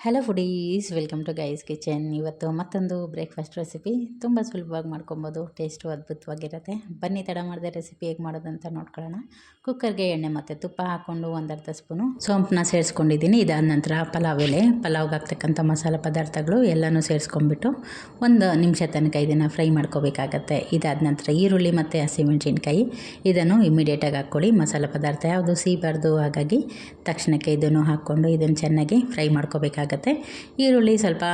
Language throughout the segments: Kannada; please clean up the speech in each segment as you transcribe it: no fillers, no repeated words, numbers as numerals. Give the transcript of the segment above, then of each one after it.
Hello foodies, welcome to guys kitchen. ಇವತ್ತು ಮತ್ತೊಂದು ಬ್ರೇಕ್ಫಾಸ್ಟ್ ರೆಸಿಪಿ ತುಂಬ ಸುಲಭವಾಗಿ ಮಾಡ್ಕೊಬೋದು. ಟೇಸ್ಟು ಅದ್ಭುತವಾಗಿರುತ್ತೆ. ಬನ್ನಿ ತಡ ಮಾಡಿದೆ ರೆಸಿಪಿ ಹೇಗೆ ಮಾಡೋದಂತ ನೋಡ್ಕೊಳ್ಳೋಣ. ಕುಕ್ಕರ್ಗೆ ಎಣ್ಣೆ ಮತ್ತು ತುಪ್ಪ ಹಾಕ್ಕೊಂಡು ಒಂದು ಅರ್ಧ ಸ್ಪೂನು ಸೋಂಪನ್ನ ಸೇರಿಸ್ಕೊಂಡಿದ್ದೀನಿ. ಇದಾದ ನಂತರ ಪಲಾವ್ ಎಲೆ, ಪಲಾವ್ಗೆ ಹಾಕ್ತಕ್ಕಂಥ ಮಸಾಲೆ ಪದಾರ್ಥಗಳು ಎಲ್ಲನೂ ಸೇರಿಸ್ಕೊಂಡ್ಬಿಟ್ಟು ಒಂದು ನಿಮಿಷ ತನಕ ಇದನ್ನು ಫ್ರೈ ಮಾಡ್ಕೋಬೇಕಾಗತ್ತೆ. ಇದಾದ ನಂತರ ಈರುಳ್ಳಿ ಮತ್ತು ಹಸಿಮೆಣಸಿನ್ಕಾಯಿ ಇದನ್ನು ಇಮಿಡಿಯೇಟಾಗಿ ಹಾಕ್ಕೊಳ್ಳಿ. ಮಸಾಲೆ ಪದಾರ್ಥ ಯಾವುದು ಸಿಗಬಾರ್ದು, ಹಾಗಾಗಿ ತಕ್ಷಣಕ್ಕೆ ಇದನ್ನು ಹಾಕ್ಕೊಂಡು ಇದನ್ನು ಚೆನ್ನಾಗಿ ಫ್ರೈ ಮಾಡ್ಕೋಬೇಕಾಗುತ್ತೆ. ಈರುಳ್ಳಿ ಸ್ವಲ್ಪ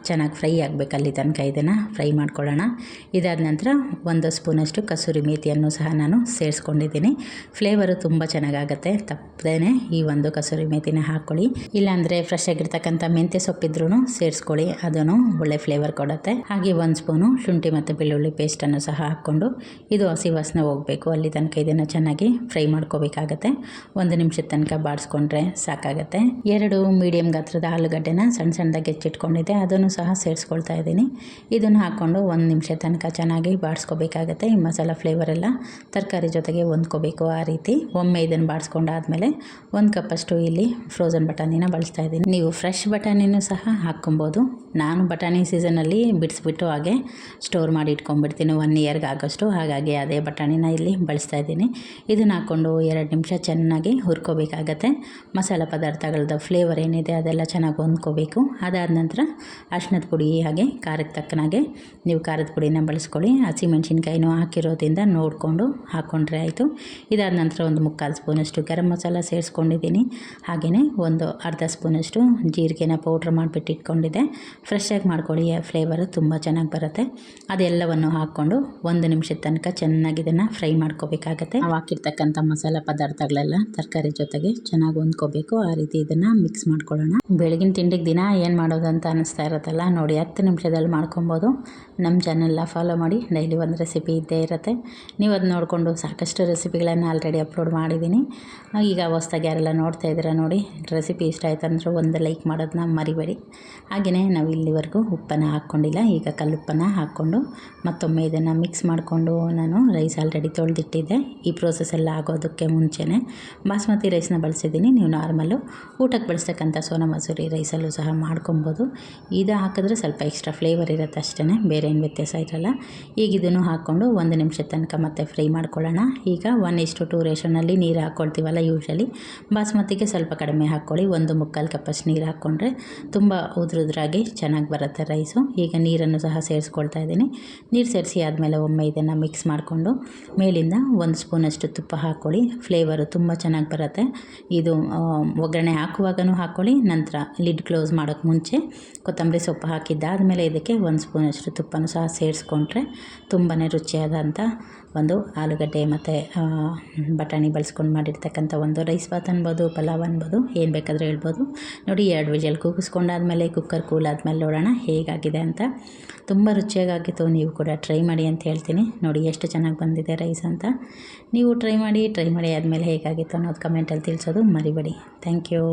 ಚೆನ್ನಾಗಿ ಫ್ರೈ ಆಗಬೇಕು, ಅಲ್ಲಿ ತನಕ ಇದನ್ನು ಫ್ರೈ ಮಾಡ್ಕೊಳ್ಳೋಣ. ಇದಾದ ನಂತರ ಒಂದು ಸ್ಪೂನಷ್ಟು ಕಸೂರಿ ಮೇಥಿಯನ್ನು ಸಹ ನಾನು ಸೇರಿಸ್ಕೊಂಡಿದ್ದೀನಿ. ಫ್ಲೇವರು ತುಂಬ ಚೆನ್ನಾಗಾಗುತ್ತೆ. ತಪ್ಪದೇ ಈ ಒಂದು ಕಸೂರಿ ಮೇಥಿನ ಹಾಕ್ಕೊಳ್ಳಿ. ಇಲ್ಲಾಂದರೆ ಫ್ರೆಶ್ ಆಗಿರ್ತಕ್ಕಂಥ ಮೆಂತ್ಯ ಸೊಪ್ಪಿದ್ರೂ ಸೇರಿಸ್ಕೊಳ್ಳಿ, ಅದನ್ನು ಒಳ್ಳೆ ಫ್ಲೇವರ್ ಕೊಡುತ್ತೆ. ಹಾಗೆ ಒಂದು ಸ್ಪೂನು ಶುಂಠಿ ಮತ್ತು ಬೆಳ್ಳುಳ್ಳಿ ಪೇಸ್ಟನ್ನು ಸಹ ಹಾಕ್ಕೊಂಡು ಇದು ಹಸಿ ವಾಸನೆ ಹೋಗಬೇಕು, ಅಲ್ಲಿ ತನಕ ಇದನ್ನು ಚೆನ್ನಾಗಿ ಫ್ರೈ ಮಾಡ್ಕೋಬೇಕಾಗತ್ತೆ. ಒಂದು ನಿಮಿಷದ ತನಕ ಬಾಡಿಸ್ಕೊಂಡ್ರೆ ಸಾಕಾಗತ್ತೆ. 2 ಮೀಡಿಯಮ್ ಗಾತ್ರದ ಆಲೂಗಡ್ಡೆನ ಸಣ್ಣ ಸಣ್ಣದಾಗಿ ಹೆಚ್ಚಿಟ್ಕೊಂಡಿದ್ದೆ, ಅದನ್ನು ಸಹ ಸೇರಿಸ್ಕೊಳ್ತಾ ಇದ್ದೀನಿ. ಇದನ್ನು ಹಾಕ್ಕೊಂಡು 1 ನಿಮಿಷ ತನಕ ಚೆನ್ನಾಗಿ ಬಾಡಿಸ್ಕೋಬೇಕಾಗತ್ತೆ. ಈ ಮಸಾಲ ಫ್ಲೇವರ್ ಎಲ್ಲ ತರಕಾರಿ ಜೊತೆಗೆ ಹೊಂದ್ಕೋಬೇಕು. ಆ ರೀತಿ ಒಮ್ಮೆ ಇದನ್ನು ಬಾಡಿಸ್ಕೊಂಡಾದ್ಮೇಲೆ 1 ಕಪ್ಪಷ್ಟು ಇಲ್ಲಿ ಫ್ರೋಝನ್ ಬಟಾಣಿನ ಬಳಸ್ತಾ ಇದ್ದೀನಿ. ನೀವು ಫ್ರೆಶ್ ಬಟಾಣಿನೂ ಸಹ ಹಾಕ್ಕೊಬೋದು. ನಾನು ಬಟಾಣಿ ಸೀಸನಲ್ಲಿ ಬಿಡಿಸ್ಬಿಟ್ಟು ಹಾಗೆ ಸ್ಟೋರ್ ಮಾಡಿ ಇಟ್ಕೊಂಡ್ಬಿಡ್ತೀನಿ 1 ಇಯರ್ಗೆ ಆಗೋಷ್ಟು, ಹಾಗಾಗಿ ಅದೇ ಬಟಾಣಿನ ಇಲ್ಲಿ ಬಳಸ್ತಾ ಇದ್ದೀನಿ. ಇದನ್ನು ಹಾಕ್ಕೊಂಡು 2 ನಿಮಿಷ ಚೆನ್ನಾಗಿ ಹುರ್ಕೋಬೇಕಾಗತ್ತೆ. ಮಸಾಲ ಪದಾರ್ಥಗಳದ್ದು ಫ್ಲೇವರ್ ಏನಿದೆ ಅದೆಲ್ಲ ಚೆನ್ನಾಗಿ ಹೊಂದ್ಕೋಬೇಕು. ಅದಾದ ನಂತರ ಅರಿಶಿಣದ ಪುಡಿ ಹಾಗೆ ಖಾರಕ್ಕೆ ತಕ್ಕನಾಗೆ ನೀವು ಖಾರದ ಪುಡಿನ ಬಳಸ್ಕೊಳ್ಳಿ. ಹಸಿಮೆಣ್ಸಿನ್ಕಾಯಿನೂ ಹಾಕಿರೋದ್ರಿಂದ ನೋಡಿಕೊಂಡು ಹಾಕ್ಕೊಂಡ್ರೆ ಆಯಿತು. ಇದಾದ ನಂತರ 1/4 ಸ್ಪೂನಷ್ಟು ಗರಂ ಮಸಾಲ ಸೇರಿಸ್ಕೊಂಡಿದ್ದೀನಿ. ಹಾಗೆಯೇ ಒಂದು ಅರ್ಧ ಸ್ಪೂನಷ್ಟು ಜೀರಿಗೆನ ಪೌಡ್ರ್ ಮಾಡಿಬಿಟ್ಟು ಇಟ್ಕೊಂಡಿದ್ದೆ. ಫ್ರೆಶ್ಶಾಗಿ ಮಾಡ್ಕೊಳ್ಳಿ, ಫ್ಲೇವರು ತುಂಬ ಚೆನ್ನಾಗಿ ಬರುತ್ತೆ. ಅದೆಲ್ಲವನ್ನು ಹಾಕ್ಕೊಂಡು 1 ನಿಮಿಷದ ತನಕ ಚೆನ್ನಾಗಿ ಇದನ್ನು ಫ್ರೈ ಮಾಡ್ಕೋಬೇಕಾಗತ್ತೆ. ನಾವು ಹಾಕಿರ್ತಕ್ಕಂಥ ಮಸಾಲ ಪದಾರ್ಥಗಳೆಲ್ಲ ತರಕಾರಿ ಜೊತೆಗೆ ಚೆನ್ನಾಗಿ ಹೊಂದ್ಕೋಬೇಕು. ಆ ರೀತಿ ಇದನ್ನು ಮಿಕ್ಸ್ ಮಾಡ್ಕೊಳ್ಳೋಣ. ಬೆಳಗಿನ ತಿಂಡಿಗೆ ದಿನ ಏನು ಮಾಡೋದು ಅಂತ ಅನ್ನಿಸ್ತಾ ಇರುತ್ತಲ್ಲ, ನೋಡಿ 10 ನಿಮಿಷದಲ್ಲಿ ಮಾಡ್ಕೊಬೋದು. ನಮ್ಮ ಚಾನೆಲ್ನ ಫಾಲೋ ಮಾಡಿ, ಡೈಲಿ ಒಂದು ರೆಸಿಪಿ ಇದ್ದೇ ಇರುತ್ತೆ. ನೀವು ಅದು ನೋಡಿಕೊಂಡು ಸಾಕಷ್ಟು ರೆಸಿಪಿಗಳನ್ನು ಆಲ್ರೆಡಿ ಅಪ್ಲೋಡ್ ಮಾಡಿದ್ದೀನಿ. ಈಗ ಹೊಸ್ದಾಗಿ ಯಾರೆಲ್ಲ ನೋಡ್ತಾ ಇದ್ದೀರಾ ನೋಡಿ, ರೆಸಿಪಿ ಇಷ್ಟ ಆಯ್ತು ಅಂದರೆ ಒಂದು ಲೈಕ್ ಮಾಡೋದನ್ನ ಮರಿಬೇಡಿ. ಹಾಗೆಯೇ ನಾವು ಇಲ್ಲಿವರೆಗೂ ಉಪ್ಪನ್ನು ಹಾಕ್ಕೊಂಡಿಲ್ಲ. ಈಗ ಕಲ್ಲುಪ್ಪನ್ನು ಹಾಕ್ಕೊಂಡು ಮತ್ತೊಮ್ಮೆ ಇದನ್ನು ಮಿಕ್ಸ್ ಮಾಡಿಕೊಂಡು ನಾನು ರೈಸ್ ಆಲ್ರೆಡಿ ತೊಳೆದಿಟ್ಟಿದ್ದೆ. ಈ ಪ್ರೋಸೆಸ್ ಎಲ್ಲ ಆಗೋದಕ್ಕೆ ಮುಂಚೆನೇ ಬಾಸ್ಮತಿ ರೈಸ್ನ ಬಳಸಿದ್ದೀನಿ. ನೀವು ನಾರ್ಮಲ್ಲು ಊಟಕ್ಕೆ ಬಳಸ್ತಕ್ಕಂಥ ಸೋನಾ ಮಸೂರಿ ರೈಸಲ್ಲೂ ಸಹ ಮಾಡ್ಕೊಬೋದು. ಇದು ಹಾಕಿದ್ರೆ ಸ್ವಲ್ಪ ಎಕ್ಸ್ಟ್ರಾ ಫ್ಲೇವರ್ ಇರುತ್ತೆ ಅಷ್ಟೇ, ಬೇರೆ ಏನು ವ್ಯತ್ಯಾಸ ಇರಲ್ಲ. ಈಗ ಇದನ್ನು ಹಾಕ್ಕೊಂಡು 1 ನಿಮಿಷದ ತನಕ ಮತ್ತೆ ಫ್ರೈ ಮಾಡ್ಕೊಳ್ಳೋಣ. ಈಗ 1:2 ರೇಷನಲ್ಲಿ ನೀರು ಹಾಕ್ಕೊಳ್ತೀವಲ್ಲ ಯೂಶಲಿ, ಬಾಸ್ಮತಿಗೆ ಸ್ವಲ್ಪ ಕಡಿಮೆ ಹಾಕ್ಕೊಳ್ಳಿ. 1/4 ಕಪ್ಪಷ್ಟು ನೀರು ಹಾಕ್ಕೊಂಡ್ರೆ ತುಂಬ ಉದುರುದ್ರಾಗಿ ಚೆನ್ನಾಗಿ ಬರುತ್ತೆ ರೈಸು. ಈಗ ನೀರನ್ನು ಸಹ ಸೇರಿಸ್ಕೊಳ್ತಾ ಇದ್ದೀನಿ. ನೀರು ಸೇರಿಸಿ ಆದಮೇಲೆ ಒಮ್ಮೆ ಇದನ್ನು ಮಿಕ್ಸ್ ಮಾಡಿಕೊಂಡು ಮೇಲಿಂದ 1 ಸ್ಪೂನಷ್ಟು ತುಪ್ಪ ಹಾಕ್ಕೊಳ್ಳಿ. ಫ್ಲೇವರು ತುಂಬ ಚೆನ್ನಾಗಿ ಬರುತ್ತೆ. ಇದು ಒಗ್ಗರಣೆ ಹಾಕುವಾಗನೂ ಹಾಕ್ಕೊಳ್ಳಿ, ನಂತರ ಲಿಡ್ ಕ್ಲೋಸ್ ಮಾಡೋಕ್ಕೆ ಮುಂಚೆ ಕೊತ್ತಂಬರಿ ಸೊಪ್ಪು ಹಾಕಿದ್ದಾದಮೇಲೆ ಇದಕ್ಕೆ 1 ಸ್ಪೂನಷ್ಟು ತುಪ್ಪನೂ ಸಹ ಸೇರಿಸ್ಕೊಂಡ್ರೆ ತುಂಬಾ ರುಚಿಯಾದಂಥ ಒಂದು ಆಲೂಗಡ್ಡೆ ಮತ್ತು ಬಟಾಣಿ ಬಳಸ್ಕೊಂಡು ಮಾಡಿರ್ತಕ್ಕಂಥ ಒಂದು ರೈಸ್ ಬಾತ್ ಅನ್ಬೋದು, ಪಲಾವ್ ಅನ್ಬೋದು, ಏನು ಬೇಕಾದರೂ ಹೇಳ್ಬೋದು. ನೋಡಿ 2 ವಿಷಲ್ ಕೂಗಿಸ್ಕೊಂಡಾದ್ಮೇಲೆ ಕುಕ್ಕರ್ ಕೂಲ್ ಆದಮೇಲೆ ನೋಡೋಣ ಹೇಗಾಗಿದೆ ಅಂತ. ತುಂಬ ರುಚಿಯಾಗಿತ್ತು. ನೀವು ಕೂಡ ಟ್ರೈ ಮಾಡಿ ಅಂತ ಹೇಳ್ತೀನಿ. ನೋಡಿ ಎಷ್ಟು ಚೆನ್ನಾಗಿ ಬಂದಿದೆ ರೈಸ್ ಅಂತ. ನೀವು ಟ್ರೈ ಮಾಡಿ ಆದಮೇಲೆ ಹೇಗಾಗಿತ್ತು ಅನ್ನೋದು ಕಮೆಂಟಲ್ಲಿ ತಿಳಿಸೋದು ಮರಿಬೇಡಿ. Thank you.